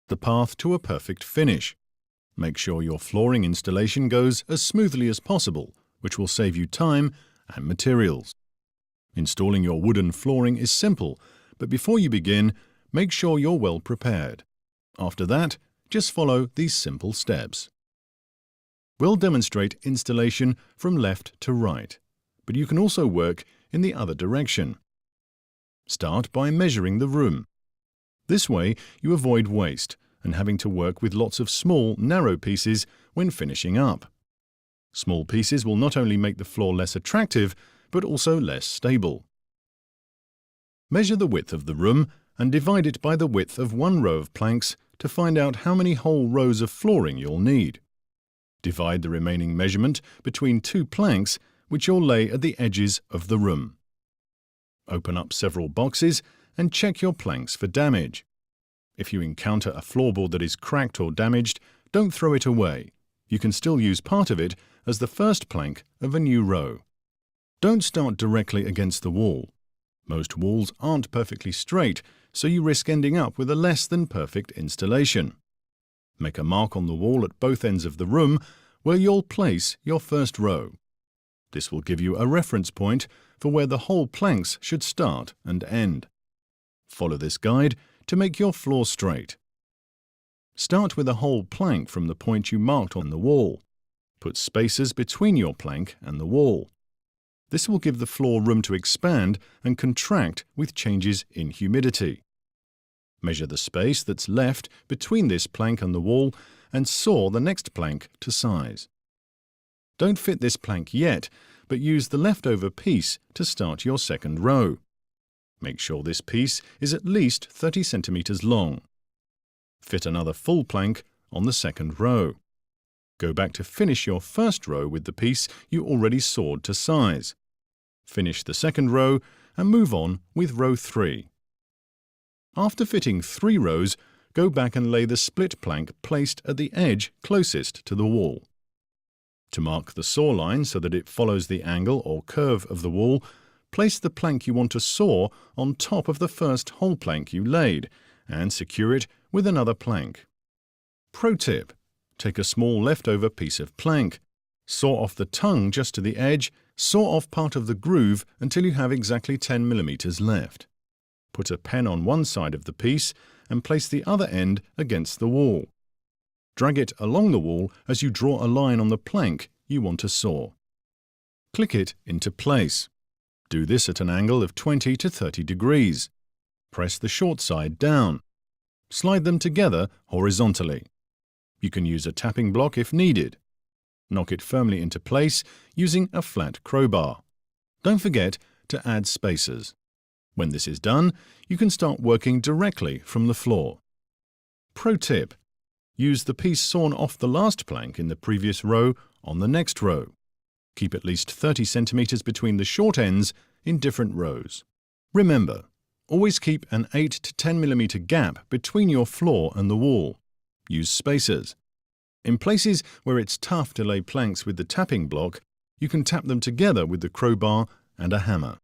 The path to a perfect finish. Make sure your flooring installation goes as smoothly as possible, which will save you time and materials. Installing your wooden flooring is simple, but before you begin, make sure you're well prepared. After that, just follow these simple steps. We'll demonstrate installation from left to right, but you can also work in the other direction. Start by measuring the room. This way, you avoid waste and having to work with lots of small, narrow pieces when finishing up. Small pieces will not only make the floor less attractive, but also less stable. Measure the width of the room and divide it by the width of one row of planks to find out how many whole rows of flooring you'll need. Divide the remaining measurement between two planks, which you'll lay at the edges of the room. Open up several boxes and check your planks for damage. If you encounter a floorboard that is cracked or damaged, don't throw it away. You can still use part of it as the first plank of a new row. Don't start directly against the wall. Most walls aren't perfectly straight, so you risk ending up with a less than perfect installation. Make a mark on the wall at both ends of the room where you'll place your first row. This will give you a reference point for where the whole planks should start and end. Follow this guide to make your floor straight. Start with a whole plank from the point you marked on the wall. Put spacers between your plank and the wall. This will give the floor room to expand and contract with changes in humidity. Measure the space that's left between this plank and the wall and saw the next plank to size. Don't fit this plank yet, but use the leftover piece to start your second row. Make sure this piece is at least 30 centimeters long. Fit another full plank on the second row. Go back to finish your first row with the piece you already sawed to size. Finish the second row and move on with row 3. After fitting 3 rows, go back and lay the split plank placed at the edge closest to the wall. To mark the saw line so that it follows the angle or curve of the wall, place the plank you want to saw on top of the first whole plank you laid and secure it with another plank. Pro tip: take a small leftover piece of plank. Saw off the tongue just to the edge, saw off part of the groove until you have exactly 10 millimeters left. Put a pen on one side of the piece and place the other end against the wall. Drag it along the wall as you draw a line on the plank you want to saw. Click it into place. Do this at an angle of 20 to 30 degrees. Press the short side down. Slide them together horizontally. You can use a tapping block if needed. Knock it firmly into place using a flat crowbar. Don't forget to add spacers. When this is done, you can start working directly from the floor. Pro tip: use the piece sawn off the last plank in the previous row on the next row. Keep at least 30 centimeters between the short ends in different rows. Remember, always keep an 8 to 10 millimeter gap between your floor and the wall. Use spacers. In places where it's tough to lay planks with the tapping block, you can tap them together with the crowbar and a hammer.